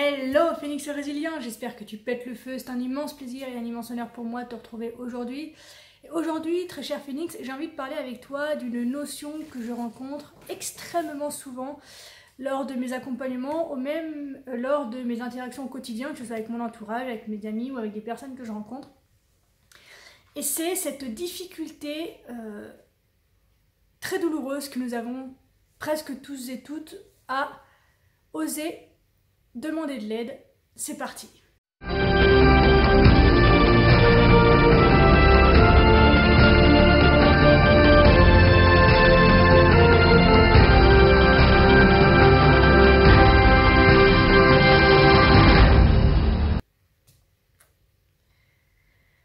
Hello Phoenix le Résilient, j'espère que tu pètes le feu, c'est un immense plaisir et un immense honneur pour moi de te retrouver aujourd'hui. Aujourd'hui, très cher Phoenix, j'ai envie de parler avec toi d'une notion que je rencontre extrêmement souvent lors de mes accompagnements ou même lors de mes interactions au quotidien, que ce soit avec mon entourage, avec mes amis ou avec des personnes que je rencontre. Et c'est cette difficulté très douloureuse que nous avons presque tous et toutes à oser demander de l'aide. C'est parti.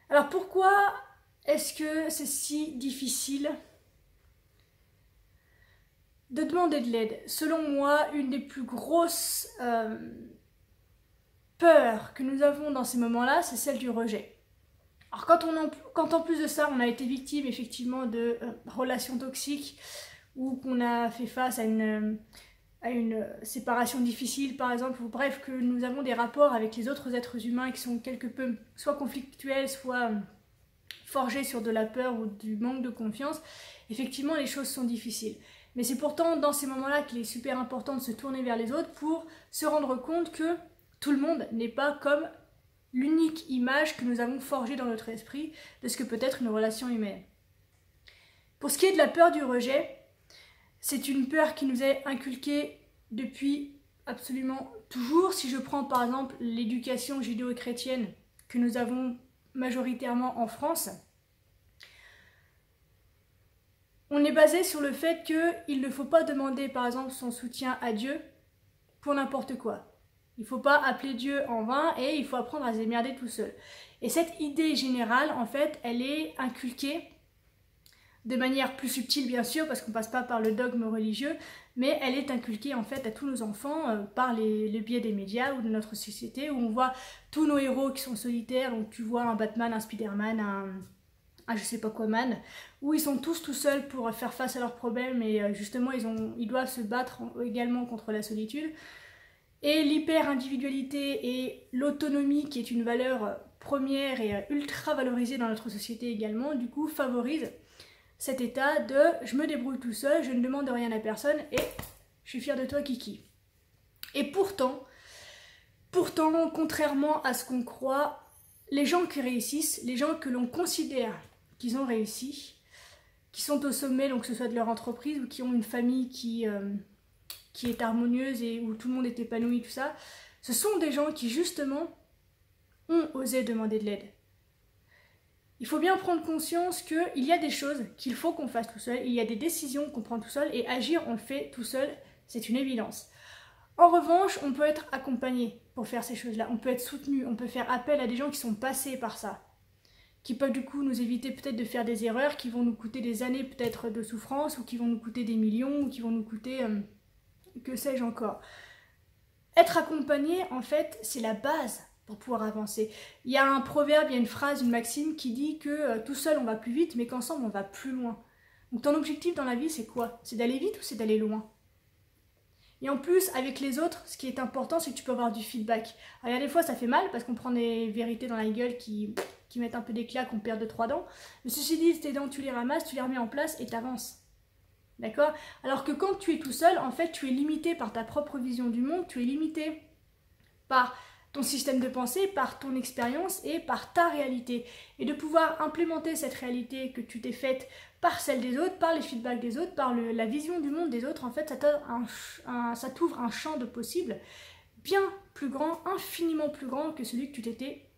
Alors pourquoi est-ce que c'est si difficile de demander de l'aide? Selon moi, une des plus grosses peurs que nous avons dans ces moments-là, c'est celle du rejet. Alors quand en plus de ça, on a été victime effectivement de relations toxiques ou qu'on a fait face à une séparation difficile par exemple, ou bref, que nous avons des rapports avec les autres êtres humains qui sont quelque peu soit conflictuels, soit forgés sur de la peur ou du manque de confiance, effectivement les choses sont difficiles. Mais c'est pourtant dans ces moments-là qu'il est super important de se tourner vers les autres pour se rendre compte que tout le monde n'est pas comme l'unique image que nous avons forgée dans notre esprit de ce que peut être une relation humaine. Pour ce qui est de la peur du rejet, c'est une peur qui nous est inculquée depuis absolument toujours. Si je prends par exemple l'éducation judéo-chrétienne que nous avons majoritairement en France, on est basé sur le fait qu'il ne faut pas demander par exemple son soutien à Dieu pour n'importe quoi. Il ne faut pas appeler Dieu en vain et il faut apprendre à se démerder tout seul. Et cette idée générale, en fait, elle est inculquée de manière plus subtile bien sûr, parce qu'on ne passe pas par le dogme religieux, mais elle est inculquée en fait à tous nos enfants par le biais des médias ou de notre société, où on voit tous nos héros qui sont solitaires, donc tu vois un Batman, un Spider-Man, un je sais pas quoi man, où ils sont tous tout seuls pour faire face à leurs problèmes et justement ils doivent se battre également contre la solitude. Et l'hyper-individualité et l'autonomie, qui est une valeur première et ultra valorisée dans notre société également, du coup favorise cet état de « je me débrouille tout seul, je ne demande rien à personne et je suis fier de toi Kiki ». Et pourtant, contrairement à ce qu'on croit, les gens qui réussissent, les gens que l'on considère qu'ils ont réussi, qui sont au sommet, donc que ce soit de leur entreprise ou qui ont une famille qui est harmonieuse et où tout le monde est épanoui, tout ça, ce sont des gens qui justement ont osé demander de l'aide. Il faut bien prendre conscience qu'il y a des choses qu'il faut qu'on fasse tout seul, il y a des décisions qu'on prend tout seul et agir on le fait tout seul, c'est une évidence. En revanche, on peut être accompagné pour faire ces choses-là, on peut être soutenu, on peut faire appel à des gens qui sont passés par ça, qui peuvent du coup nous éviter peut-être de faire des erreurs qui vont nous coûter des années peut-être de souffrance ou qui vont nous coûter des millions ou qui vont nous coûter que sais-je encore. Être accompagné, en fait, c'est la base pour pouvoir avancer. Il y a un proverbe, il y a une phrase, une maxime qui dit que tout seul on va plus vite, mais qu'ensemble on va plus loin. Donc ton objectif dans la vie, c'est quoi? C'est d'aller vite ou c'est d'aller loin? Et en plus, avec les autres, ce qui est important, c'est que tu peux avoir du feedback. Alors, il y a des fois, ça fait mal, parce qu'on prend des vérités dans la gueule qui mettent un peu des claques, on perd 2-3 dents. Mais ceci dit, tes dents, tu les ramasses, tu les remets en place et t'avances. D'accord? Alors que quand tu es tout seul, en fait, tu es limité par ta propre vision du monde, tu es limité par ton système de pensée, par ton expérience et par ta réalité. Et de pouvoir implémenter cette réalité que tu t'es faite par celle des autres, par les feedbacks des autres, par la vision du monde des autres, en fait, ça t'ouvre un champ de possibles bien plus grand, infiniment plus grand que celui que tu t'étais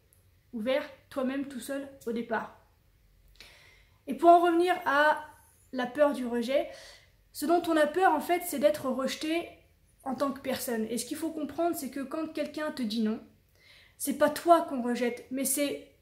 ouvert toi-même tout seul au départ. Et pour en revenir à la peur du rejet, ce dont on a peur en fait, c'est d'être rejeté en tant que personne. Et ce qu'il faut comprendre, c'est que quand quelqu'un te dit non, c'est pas toi qu'on rejette, mais c'est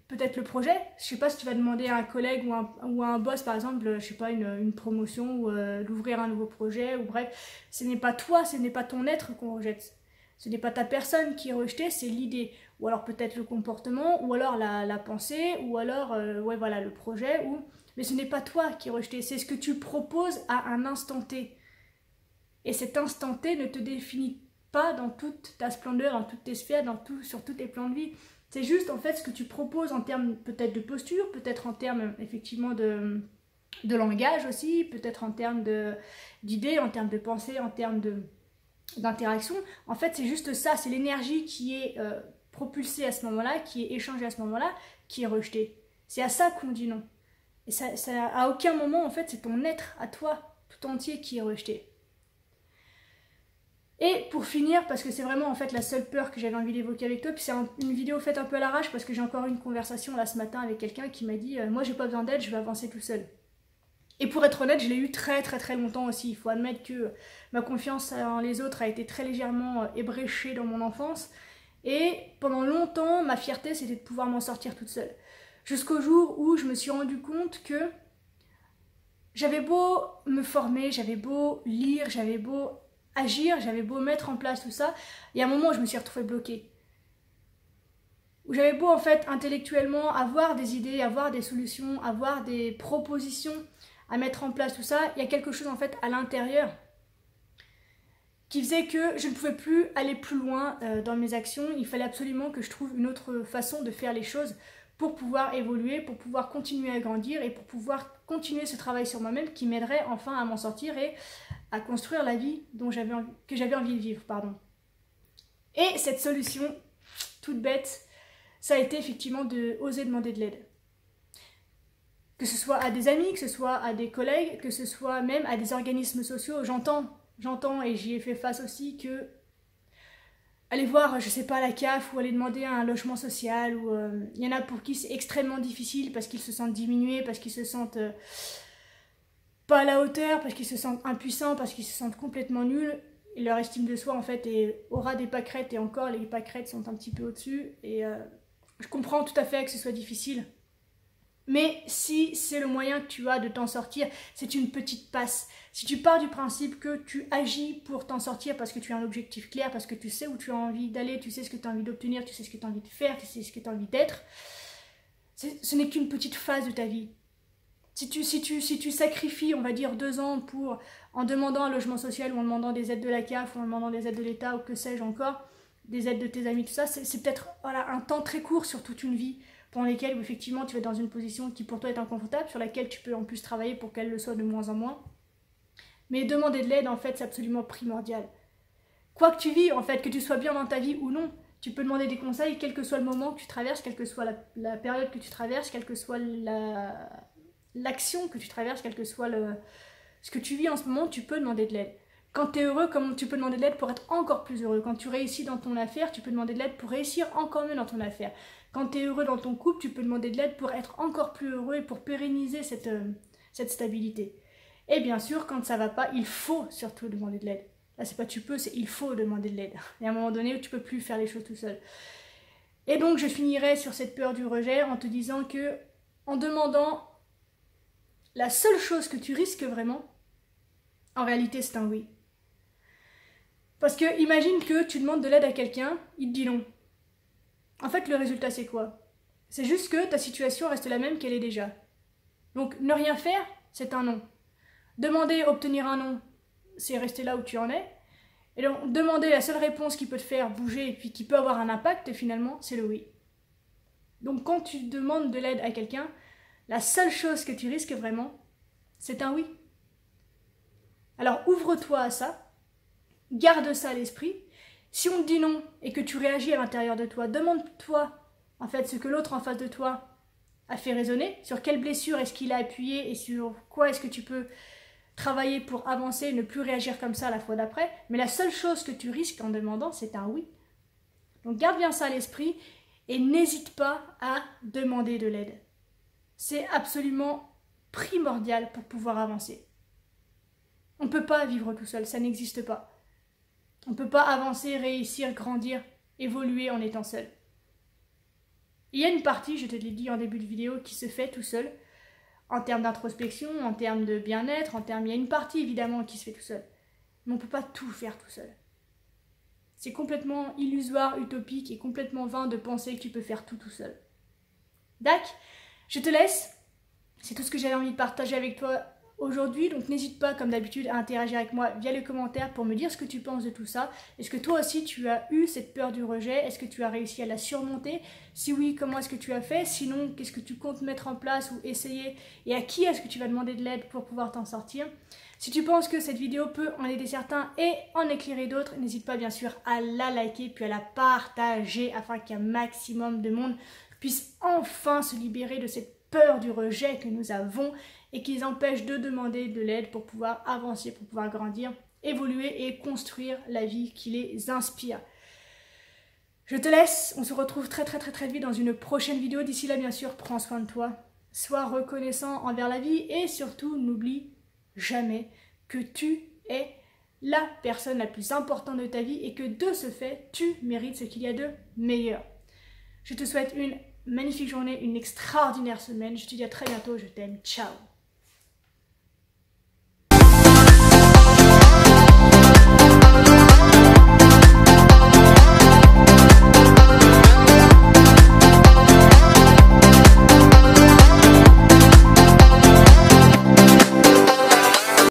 peut-être le projet. Je sais pas si tu vas demander à un collègue ou à un boss par exemple, je sais pas, une promotion ou d'ouvrir un nouveau projet, ou bref, ce n'est pas toi, ce n'est pas ton être qu'on rejette. Ce n'est pas ta personne qui est rejetée, c'est l'idée. Ou alors peut-être le comportement, ou alors la pensée, ou alors ouais, voilà, le projet, mais ce n'est pas toi qui est rejeté, c'est ce que tu proposes à un instant T. Et cet instant T ne te définit pas dans toute ta splendeur, dans toutes tes sphères, sur tous tes plans de vie. C'est juste en fait ce que tu proposes en termes peut-être de posture, peut-être en termes effectivement de langage aussi, peut-être en termes d'idées, en termes de pensée, en termes d'interaction. En fait, c'est juste ça, c'est l'énergie qui est propulsée à ce moment-là, qui est échangée à ce moment-là, qui est rejetée. C'est à ça qu'on dit non. Et ça, à aucun moment, en fait, c'est ton être à toi, tout entier, qui est rejeté. Et pour finir, parce que c'est vraiment en fait la seule peur que j'avais envie d'évoquer avec toi, puis c'est une vidéo faite un peu à l'arrache, parce que j'ai encore eu une conversation là ce matin avec quelqu'un qui m'a dit moi j'ai pas besoin d'aide, je vais avancer tout seul. Et pour être honnête, je l'ai eu très longtemps aussi. Il faut admettre que ma confiance en les autres a été très légèrement ébréchée dans mon enfance. Et pendant longtemps, ma fierté, c'était de pouvoir m'en sortir toute seule. Jusqu'au jour où je me suis rendu compte que j'avais beau me former, j'avais beau lire, j'avais beau agir, j'avais beau mettre en place tout ça, il y a un moment où je me suis retrouvée bloquée. Où j'avais beau en fait intellectuellement avoir des idées, avoir des solutions, avoir des propositions à mettre en place tout ça, il y a quelque chose en fait à l'intérieur qui faisait que je ne pouvais plus aller plus loin dans mes actions. Il fallait absolument que je trouve une autre façon de faire les choses pour pouvoir évoluer, pour pouvoir continuer à grandir et pour pouvoir continuer ce travail sur moi-même qui m'aiderait enfin à m'en sortir et à construire la vie que j'avais envie de vivre. Et cette solution, toute bête, ça a été effectivement de oser demander de l'aide. Que ce soit à des amis, que ce soit à des collègues, que ce soit même à des organismes sociaux. J'entends et j'y ai fait face aussi que aller voir, je sais pas, la CAF ou aller demander un logement social, ou il y en a pour qui c'est extrêmement difficile parce qu'ils se sentent diminués, parce qu'ils se sentent pas à la hauteur, parce qu'ils se sentent impuissants, parce qu'ils se sentent complètement nuls. Et leur estime de soi en fait aura des pâquerettes, et encore les pâquerettes sont un petit peu au-dessus. Et je comprends tout à fait que ce soit difficile. Mais si c'est le moyen que tu as de t'en sortir, c'est une petite passe. Si tu pars du principe que tu agis pour t'en sortir parce que tu as un objectif clair, parce que tu sais où tu as envie d'aller, tu sais ce que tu as envie d'obtenir, tu sais ce que tu as envie de faire, tu sais ce que tu as envie d'être, ce n'est qu'une petite phase de ta vie. Si tu sacrifies, on va dire, 2 ans en demandant un logement social ou en demandant des aides de la CAF ou en demandant des aides de l'État ou que sais-je encore, des aides de tes amis, tout ça, c'est peut-être un temps très court sur toute une vie, pendant lesquelles effectivement tu vas être dans une position qui pour toi est inconfortable, sur laquelle tu peux en plus travailler pour qu'elle le soit de moins en moins. Mais demander de l'aide, en fait, c'est absolument primordial. Quoi que tu vis, en fait, que tu sois bien dans ta vie ou non, tu peux demander des conseils, quel que soit le moment que tu traverses, quelle que soit la période que tu traverses, quelle que soit l'action que tu traverses, quel que soit ce que tu vis en ce moment, tu peux demander de l'aide. Quand tu es heureux, tu peux demander de l'aide pour être encore plus heureux. Quand tu réussis dans ton affaire, tu peux demander de l'aide pour réussir encore mieux dans ton affaire. Quand tu es heureux dans ton couple, tu peux demander de l'aide pour être encore plus heureux et pour pérenniser cette stabilité. Et bien sûr, quand ça va pas, il faut surtout demander de l'aide. Là, c'est pas tu peux, c'est il faut demander de l'aide. Il y a un moment donné où tu peux plus faire les choses tout seul. Et donc, je finirai sur cette peur du rejet en te disant que, en demandant la seule chose que tu risques vraiment, en réalité, c'est un oui. Parce que imagine que tu demandes de l'aide à quelqu'un, il te dit non. En fait, le résultat, c'est quoi? C'est juste que ta situation reste la même qu'elle est déjà. Donc, ne rien faire, c'est un non. Demander, obtenir un non, c'est rester là où tu en es. Et donc, demander la seule réponse qui peut te faire bouger et puis qui peut avoir un impact, finalement, c'est le oui. Donc, quand tu demandes de l'aide à quelqu'un, la seule chose que tu risques vraiment, c'est un oui. Alors, ouvre-toi à ça. Garde ça à l'esprit. Si on te dit non et que tu réagis à l'intérieur de toi, demande-toi en fait ce que l'autre en face de toi a fait résonner, sur quelle blessure est-ce qu'il a appuyé et sur quoi est-ce que tu peux travailler pour avancer et ne plus réagir comme ça la fois d'après. Mais la seule chose que tu risques en demandant, c'est un oui. Donc garde bien ça à l'esprit et n'hésite pas à demander de l'aide. C'est absolument primordial pour pouvoir avancer. On ne peut pas vivre tout seul, ça n'existe pas. On ne peut pas avancer, réussir, grandir, évoluer en étant seul. Il y a une partie, je te l'ai dit en début de vidéo, qui se fait tout seul, en termes d'introspection, en termes de bien-être, il y a une partie évidemment qui se fait tout seul. Mais on ne peut pas tout faire tout seul. C'est complètement illusoire, utopique et complètement vain de penser que tu peux faire tout seul. Dac, je te laisse. C'est tout ce que j'avais envie de partager avec toi aujourd'hui, donc n'hésite pas comme d'habitude à interagir avec moi via les commentaires pour me dire ce que tu penses de tout ça. Est-ce que toi aussi tu as eu cette peur du rejet? Est-ce que tu as réussi à la surmonter? Si oui, comment est-ce que tu as fait? Sinon, qu'est-ce que tu comptes mettre en place ou essayer? Et à qui est-ce que tu vas demander de l'aide pour pouvoir t'en sortir? Si tu penses que cette vidéo peut en aider certains et en éclairer d'autres, n'hésite pas bien sûr à la liker puis à la partager afin qu'un maximum de monde puisse enfin se libérer de cette peur du rejet que nous avons et qui les empêche de demander de l'aide pour pouvoir avancer, pour pouvoir grandir, évoluer et construire la vie qui les inspire. Je te laisse, on se retrouve très vite dans une prochaine vidéo. D'ici là, bien sûr, prends soin de toi, sois reconnaissant envers la vie et surtout, n'oublie jamais que tu es la personne la plus importante de ta vie et que de ce fait, tu mérites ce qu'il y a de meilleur. Je te souhaite une magnifique journée, une extraordinaire semaine. Je te dis à très bientôt, je t'aime, ciao.